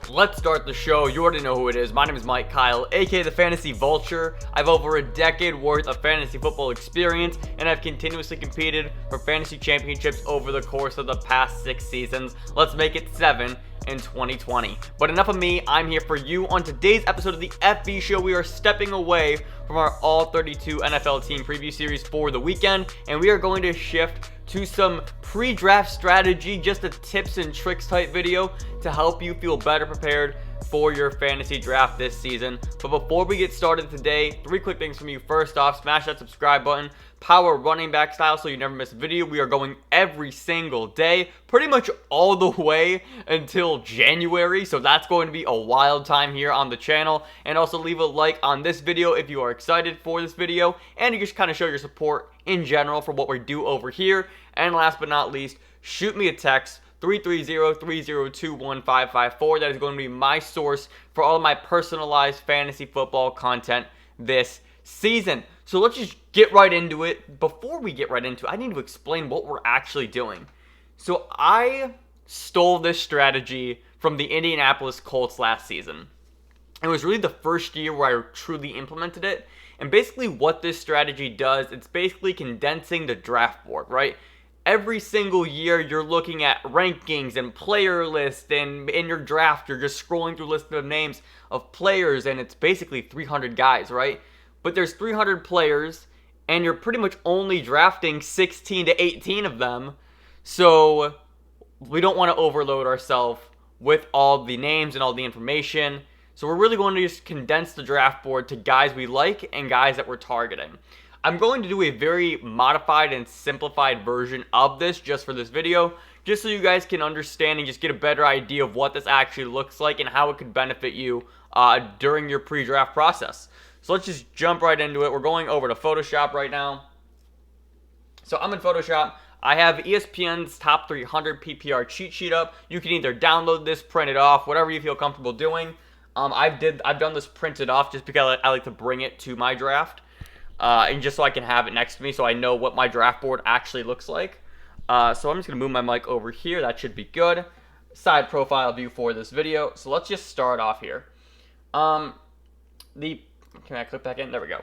Let's start the show. You already know who it is. My name is Mike Kyle, aka the Fantasy Vulture. I have over a decade worth of fantasy football experience, and I've continuously competed for fantasy championships over the course of the past 6 seasons. Let's make it 7 in 2020. But enough of me, I'm here for you. On today's episode of the FB Show, we are stepping away from our all 32 NFL team preview series for the weekend, and we are going to shift to some pre-draft strategy, just a tips and tricks type video to help you feel better prepared for your fantasy draft this season. But before we get started today, 3 quick things from you. First off, smash that subscribe button, power running back style so you never miss a video. We are going every single day, pretty much all the way until January, so that's going to be a wild time here on the channel. And also leave a like on this video if you are excited for this video, and you just kind of show your support in general for what we do over here. And last but not least, shoot me a text, 330-302-1554. That is going to be my source for all of my personalized fantasy football content this season. So let's just get right into it. Before we get right into it, I need to explain what we're actually doing. So I stole this strategy from the Indianapolis Colts last season. It was really the first year where I truly implemented it. And basically what this strategy does, it's basically condensing the draft board, right? Every single year you're looking at rankings and player lists, and in your draft you're just scrolling through lists of names of players, and it's basically 300 guys, right? But there's 300 players, and you're pretty much only drafting 16 to 18 of them. So we don't want to overload ourselves with all the names and all the information. So we're really going to just condense the draft board to guys we like and guys that we're targeting. I'm going to do a very modified and simplified version of this just for this video, just so you guys can understand and just get a better idea of what this actually looks like and how it could benefit you during your pre-draft process. So let's just jump right into it. We're going over to Photoshop right now. So I'm in Photoshop. I have ESPN's top 300 PPR cheat sheet up. You can either download this, print it off, whatever you feel comfortable doing. I've done this printed off just because I like to bring it to my draft, and just so I can have it next to me so I know what my draft board actually looks like. So I'm just going to move my mic over here. That should be good. Side profile view for this video. So let's just start off here. Can I click back in? There we go.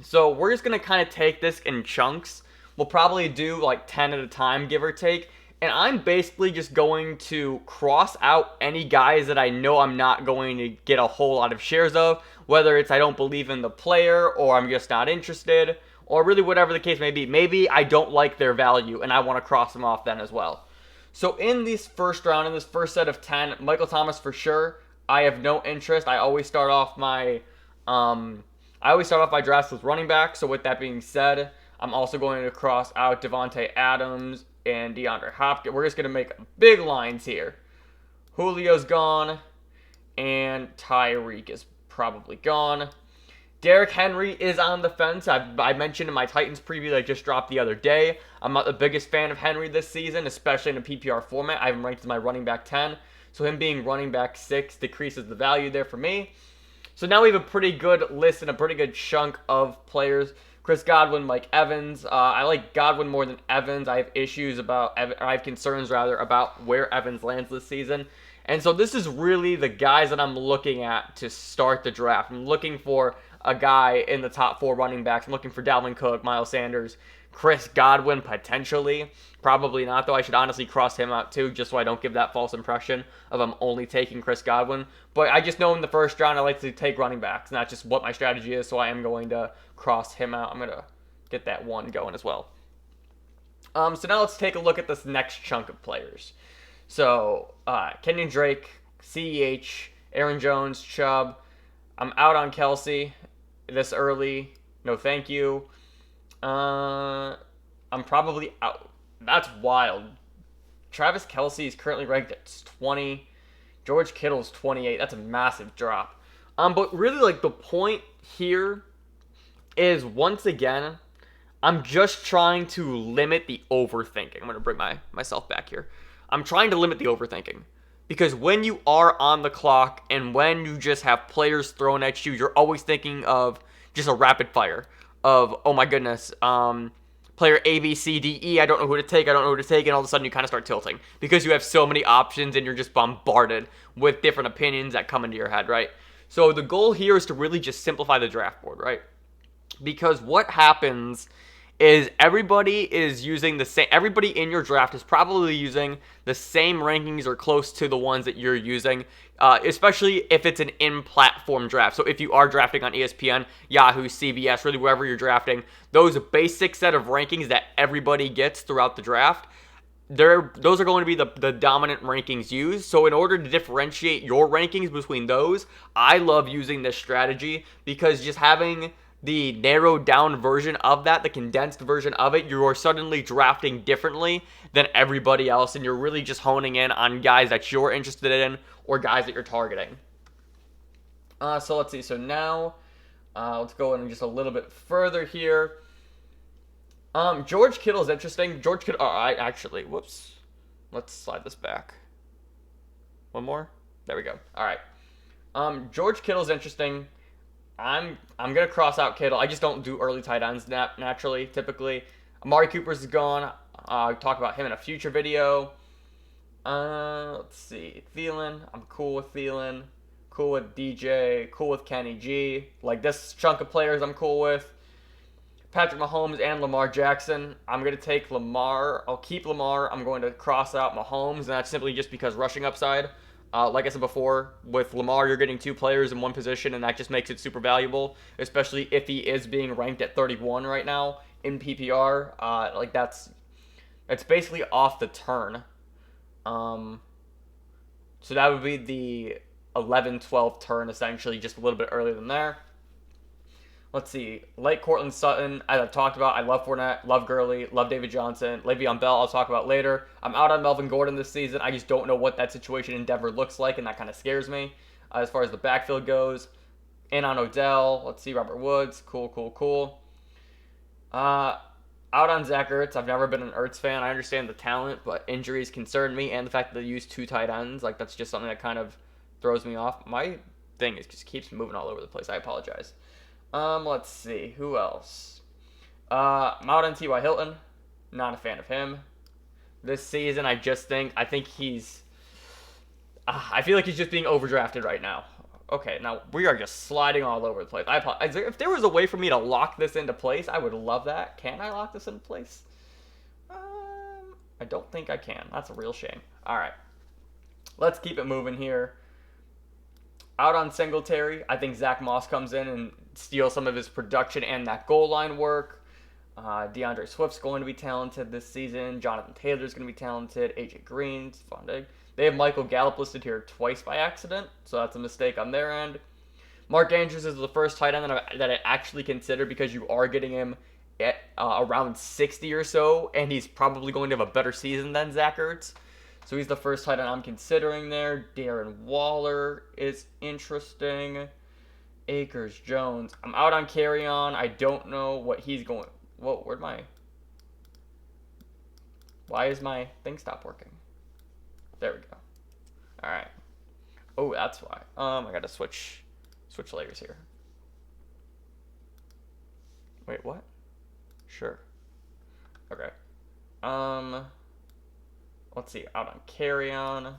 So we're just going to kind of take this in chunks. We'll probably do like 10 at a time, give or take. And I'm basically just going to cross out any guys that I know I'm not going to get a whole lot of shares of, whether it's I don't believe in the player, or I'm just not interested, or really whatever the case may be. Maybe I don't like their value and I want to cross them off then as well. So in this first round, in this first set of 10, Michael Thomas for sure. I have no interest. I always start off my drafts with running back. So with that being said, I'm also going to cross out Devontae Adams and DeAndre Hopkins. We're just going to make big lines here. Julio's gone, and Tyreek is probably gone. Derrick Henry is on the fence. I mentioned in my Titans preview that I just dropped the other day. I'm not the biggest fan of Henry this season, especially in a PPR format. I have him ranked as my running back 10, so him being running back 6 decreases the value there for me. So now we have a pretty good list and a pretty good chunk of players. Chris Godwin, Mike Evans. I like Godwin more than Evans. I have concerns about where Evans lands this season. And so this is really the guys that I'm looking at to start the draft. I'm looking for a guy in the top 4 running backs. I'm looking for Dalvin Cook, Miles Sanders, Chris Godwin potentially. Probably not, though. I should honestly cross him out too, just so I don't give that false impression of I'm only taking Chris Godwin. But I just know in the first round I like to take running backs, and that's just what my strategy is, so I am going to cross him out. I'm going to get that one going as well. So now let's take a look at this next chunk of players. So, Kenyon Drake, CEH, Aaron Jones, Chubb. I'm out on Kelsey this early. No thank you. I'm probably out. That's wild. Travis Kelce is currently ranked at 20. George Kittle's 28. That's a massive drop. But really, like, the point here is, once again, I'm just trying to limit the overthinking. I'm going to bring myself back here. I'm trying to limit the overthinking. Because when you are on the clock and when you just have players thrown at you, you're always thinking of just a rapid fire of, oh my goodness, player A, B, C, D, E, I don't know who to take, and all of a sudden you kind of start tilting because you have so many options and you're just bombarded with different opinions that come into your head, right? So the goal here is to really just simplify the draft board, right? Because what happens is everybody is using the same, everybody in your draft is probably using the same rankings or close to the ones that you're using, especially if it's an in-platform draft. So if you are drafting on ESPN, Yahoo, CBS, really wherever you're drafting, those basic set of rankings that everybody gets throughout the draft, those are going to be the dominant rankings used. So in order to differentiate your rankings between those, I love using this strategy because just having the narrowed down version of that, the condensed version of it, you are suddenly drafting differently than everybody else, and you're really just honing in on guys that you're interested in or guys that you're targeting. So let's see. So now, let's go in just a little bit further here. George Kittle's interesting. George Kittle. Whoops. Let's slide this back. One more. There we go. All right. George Kittle's interesting. I'm gonna cross out Kittle. I just don't do early tight ends naturally. Typically, Amari Cooper's gone. I'll talk about him in a future video. Let's see. Thielen. I'm cool with Thielen. Cool with DJ. Cool with Kenny G. Like this chunk of players, I'm cool with. Patrick Mahomes and Lamar Jackson. I'm going to take Lamar. I'll keep Lamar. I'm going to cross out Mahomes, and that's simply just because rushing upside. Like I said before, with Lamar, you're getting two players in one position, and that just makes it super valuable, especially if he is being ranked at 31 right now in PPR. It's basically off the turn. So that would be the 11-12 turn, essentially, just a little bit earlier than there. Let's see. Like Cortland Sutton, as I've talked about, I love Fournette, love Gurley, love David Johnson. Le'Veon Bell, I'll talk about later. I'm out on Melvin Gordon this season. I just don't know what that situation in Denver looks like, and that kind of scares me as far as the backfield goes. In on Odell. Let's see. Robert Woods. Cool. Out on Zach Ertz. I've never been an Ertz fan. I understand the talent, but injuries concern me, and the fact that they use two tight ends, like that's just something that kind of throws me off. My thing is just keeps moving all over the place. I apologize. Let's see. Who else? I'm out on T.Y. Hilton. Not a fan of him. This season, I think he's... I feel like he's just being overdrafted right now. Okay, now we are just sliding all over the place. I apologize. If there was a way for me to lock this into place, I would love that. Can I lock this into place? I don't think I can. That's a real shame. All right. Let's keep it moving here. Out on Singletary, I think Zach Moss comes in and steals some of his production and that goal line work. DeAndre Swift's going to be talented this season. Jonathan Taylor's going to be talented. AJ Green's fun. They have Michael Gallup listed here twice by accident, so that's a mistake on their end. Mark Andrews is the first tight end that I actually consider because you are getting him at around 60 or so, and he's probably going to have a better season than Zach Ertz. So he's the first tight end I'm considering there. Darren Waller is interesting. Akers, Jones. I'm out on Carry-On. I don't know what he's going... Whoa, why is my thing stop working? There we go. Alright. Oh, that's why. I gotta switch layers here. Wait, what? Sure. Okay. Let's see. Out on Carry-On.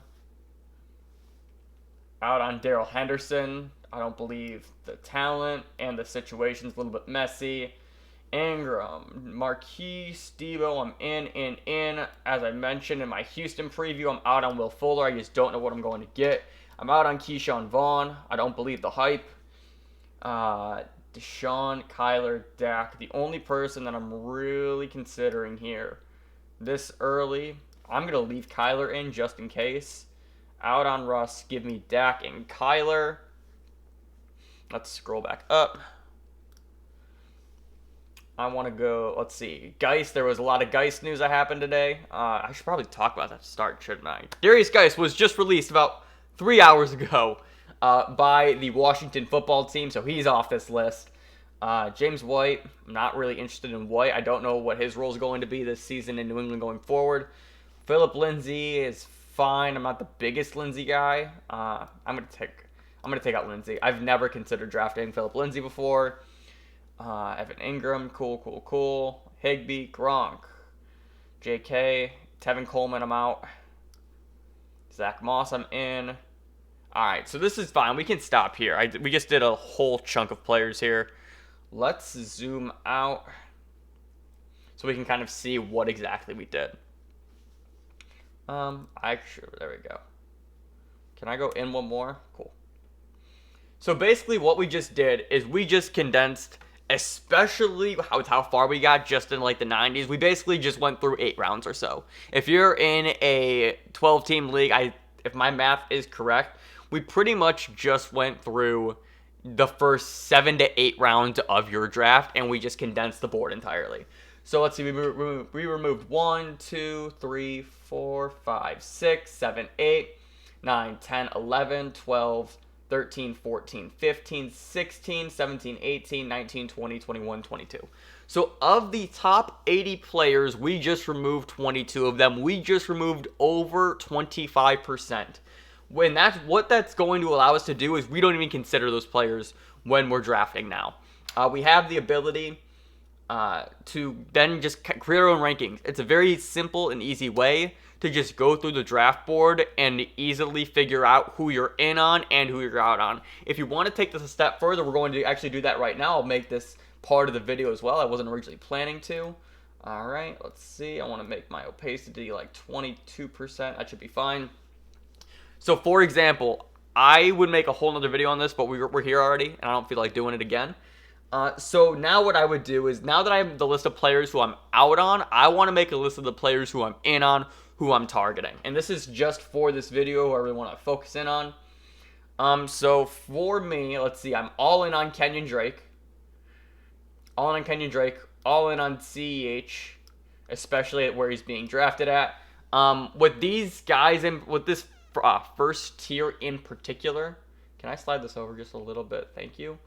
Out on Darrell Henderson. I don't believe the talent and the situation's a little bit messy. Ingram, Marquise, Debo, I'm in. As I mentioned in my Houston preview, I'm out on Will Fuller. I just don't know what I'm going to get. I'm out on Keyshawn Vaughn. I don't believe the hype. Deshaun, Kyler, Dak. The only person that I'm really considering here this early, I'm going to leave Kyler in just in case. Out on Russ, give me Dak and Kyler. Let's scroll back up. I want to go, let's see, Geist. There was a lot of Geist news that happened today. I should probably talk about that to start, shouldn't I? Darius Geist was just released about 3 hours ago by the Washington football team, so he's off this list. James White, I'm not really interested in White. I don't know what his role is going to be this season in New England going forward. Philip Lindsay is fine. I'm not the biggest Lindsay guy. I'm gonna take out Lindsay. I've never considered drafting Philip Lindsay before. Evan Ingram, cool. Higbee, Gronk, JK, Tevin Coleman, I'm out. Zach Moss, I'm in. All right, so this is fine. We can stop here. We just did a whole chunk of players here. Let's zoom out so we can kind of see what exactly we did. Actually, there we go. Can I go in one more? Cool. So basically what we just did is we just condensed, especially with how far we got just in like the 90s. We basically just went through 8 rounds or so. If you're in a 12-team league, if my math is correct, we pretty much just went through the first 7 to 8 rounds of your draft, and we just condensed the board entirely. So let's see, we removed 1, 2, 3, 4, 5, 6, 7, 8, 9, 10, 11, 12, 13, 14, 15, 16, 17, 18, 19, 20, 21, 22. So of the top 80 players, we just removed 22 of them. We just removed over 25%. When what that's going to allow us to do is we don't even consider those players when we're drafting now. We have the ability to then just create our own rankings. It's a very simple and easy way to just go through the draft board and easily figure out who you're in on and who you're out on. If you want to take this a step further, we're going to actually do that right now. I'll make this part of the video as well. I wasn't originally planning to. All right, let's see. I want to make my opacity like 22%. That should be fine. So, for example, I would make a whole nother video on this, but we're here already, and I don't feel like doing it again. So now what I would do is, now that I have the list of players who I'm out on, I want to make a list of the players who I'm in on, who I'm targeting. And this is just for this video who I really want to focus in on. So for me, let's see, I'm all in on Kenyon Drake. All in on Kenyon Drake. All in on CEH, especially at where he's being drafted at. With these guys, with this first tier in particular, can I slide this over just a little bit? Thank you.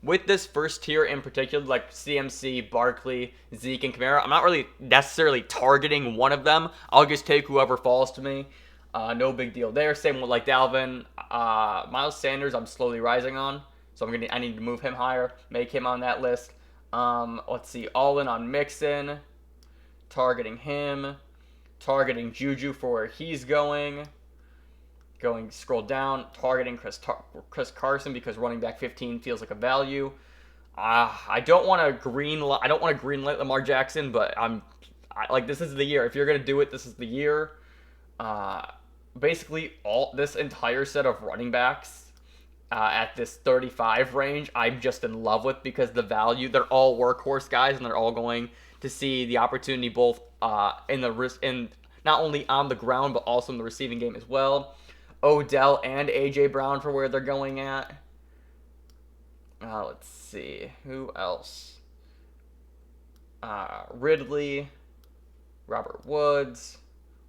With this first tier in particular, like CMC, Barkley, Zeke, and Kamara, I'm not really necessarily targeting one of them. I'll just take whoever falls to me. No big deal there. Same with like Dalvin. Miles Sanders, I'm slowly rising on, so I need to move him higher, make him on that list. Let's see, all in on Mixon, targeting him, targeting Juju for where he's going. Scroll down, targeting Chris Carson because running back 15 feels like a value. I don't want to greenlight Lamar Jackson, but like, this is the year. If you're gonna do it, this is the year. Basically, this entire set of running backs at this 35 range, I'm just in love with because the value. They're all workhorse guys, and they're all going to see the opportunity both in not only on the ground but also in the receiving game as well. Odell and A.J. Brown for where they're going at. Let's see. Who else? Ridley. Robert Woods.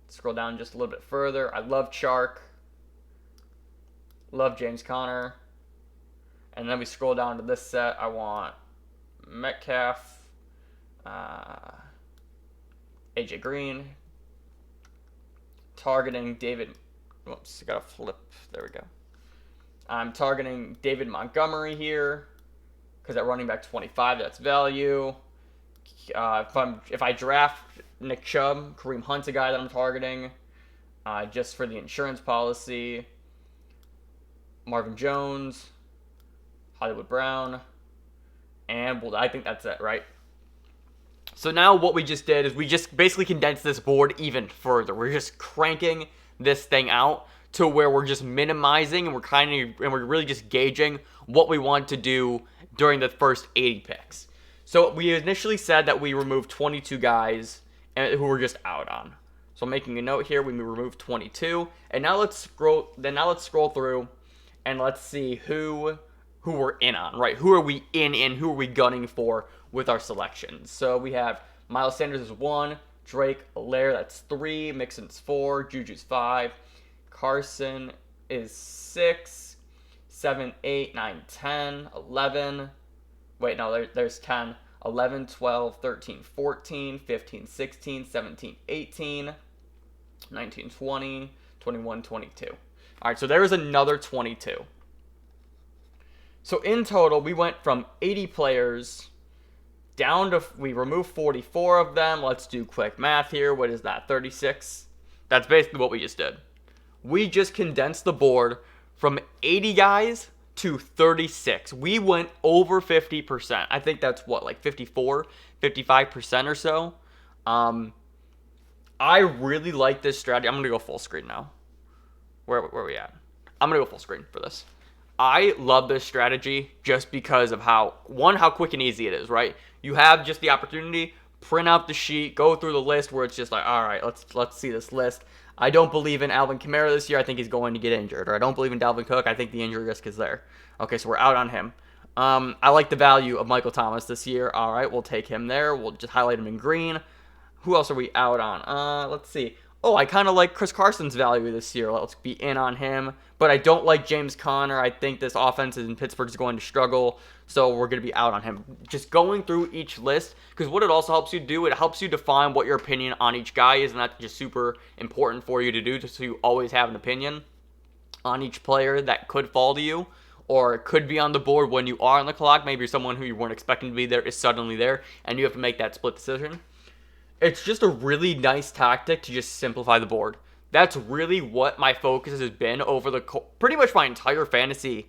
Scroll down just a little bit further. I love Chark. Love James Conner. And then we scroll down to this set. I want Metcalf. A.J. Green. Targeting David... Whoops, I gotta flip. There we go. I'm targeting David Montgomery here because at running back 25, that's value. If I draft Nick Chubb, Kareem Hunt's a guy that I'm targeting just for the insurance policy. Marvin Jones, Hollywood Brown, and well, I think that's it, right? So now what we just did is we just basically condensed this board even further. We're just cranking this thing out to where we're just minimizing and we're really just gauging what we want to do during the first 80 picks. So we initially said that we removed 22 guys who were just out on. So I'm making a note here, we removed 22. And now let's scroll through and let's see who we're in on, right? Who are we in, who are we gunning for with our selections? So we have Miles Sanders is 1, Drake, Allaire, that's 3, Mixon's 4, Juju's 5, Carson is 6, 7, 8, 9, 10, 11, wait, no, there's 10, 11, 12, 13, 14, 15, 16, 17, 18, 19, 20, 21, 22. All right, so there is another 22. So in total, we went from 80 players we remove 44 of them. Let's do quick math here. What is that, 36? That's basically what we just did. We just condensed the board from 80 guys to 36. We went over 50%. I think that's what, like 54, 55% or so. I really like this strategy. I'm going to go full screen now. Where are we at? I'm going to go full screen for this. I love this strategy just because of how quick and easy it is, right? You have just the opportunity, print out the sheet, go through the list where it's just like, all right, let's see this list. I don't believe in Alvin Kamara this year. I think he's going to get injured. Or I don't believe in Dalvin Cook. I think the injury risk is there. Okay, so we're out on him. I like the value of Michael Thomas this year. All right, we'll take him there. We'll just highlight him in green. Who else are we out on? Let's see. Oh, I kind of like Chris Carson's value this year. Let's be in on him. But I don't like James Conner. I think this offense in Pittsburgh is going to struggle, so we're going to be out on him. Just going through each list, because what it also helps you do, it helps you define what your opinion on each guy is, and that's just super important for you to do, just so you always have an opinion on each player that could fall to you, or could be on the board when you are on the clock. Maybe someone who you weren't expecting to be there is suddenly there, and you have to make that split decision. It's just a really nice tactic to just simplify the board. That's really what my focus has been over pretty much my entire fantasy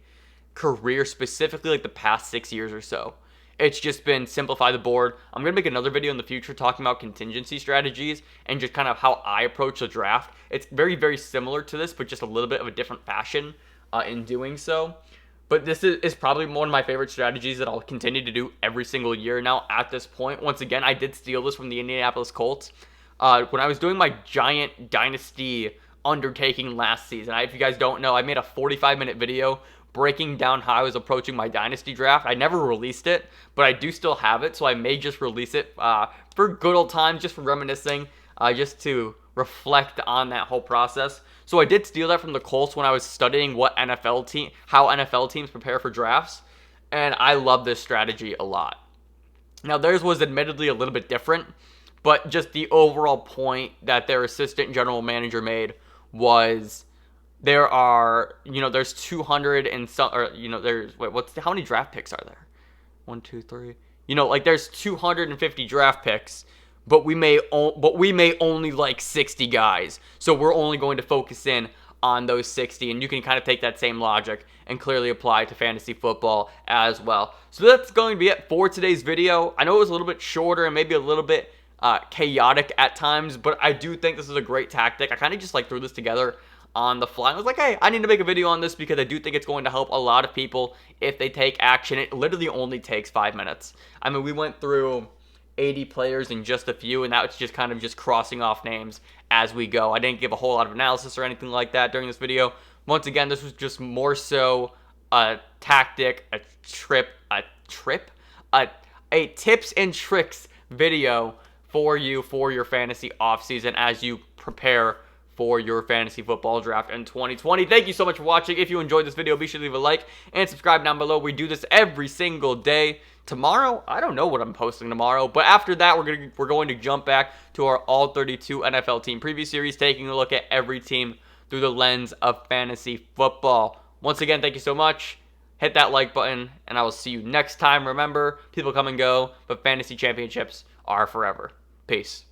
career, specifically like the past 6 years or so. It's just been simplify the board. I'm going to make another video in the future talking about contingency strategies and just kind of how I approach the draft. It's very, very similar to this, but just a little bit of a different fashion in doing so. But this is probably one of my favorite strategies that I'll continue to do every single year now at this point. Once again, I did steal this from the Indianapolis Colts. When I was doing my giant dynasty undertaking last season, if you guys don't know, I made a 45-minute video breaking down how I was approaching my dynasty draft. I never released it, but I do still have it, so I may just release it for good old times, just for reminiscing, just to reflect on that whole process. So I did steal that from the Colts when I was studying how NFL teams prepare for drafts, and I love this strategy a lot. Now, theirs was admittedly a little bit different, but just the overall point that their assistant general manager made was there's 200 and some, or, how many draft picks are there? 1, 2, 3. There's 250 draft picks, but we may only like 60 guys. So we're only going to focus in on those 60, and you can kind of take that same logic and clearly apply it to fantasy football as well. So that's going to be it for today's video. I know it was a little bit shorter and maybe a little bit chaotic at times, but I do think this is a great tactic. I kind of just threw this together on the fly. I was like, hey, I need to make a video on this because I do think it's going to help a lot of people if they take action. It literally only takes 5 minutes. I mean, we went through 80 players in just a few, and that was just kind of just crossing off names as we go. I didn't give a whole lot of analysis or anything like that during this video. Once again, this was just more so a tactic, a tips and tricks video for you for your fantasy offseason as you prepare for your fantasy football draft in 2020. Thank you so much for watching. If you enjoyed this video, be sure to leave a like and subscribe down below. We do this every single day. Tomorrow, I don't know what I'm posting tomorrow, but after that, we're going to jump back to our All 32 NFL Team Preview Series, taking a look at every team through the lens of fantasy football. Once again, thank you so much. Hit that like button, and I will see you next time. Remember, people come and go, but fantasy championships are forever. Peace.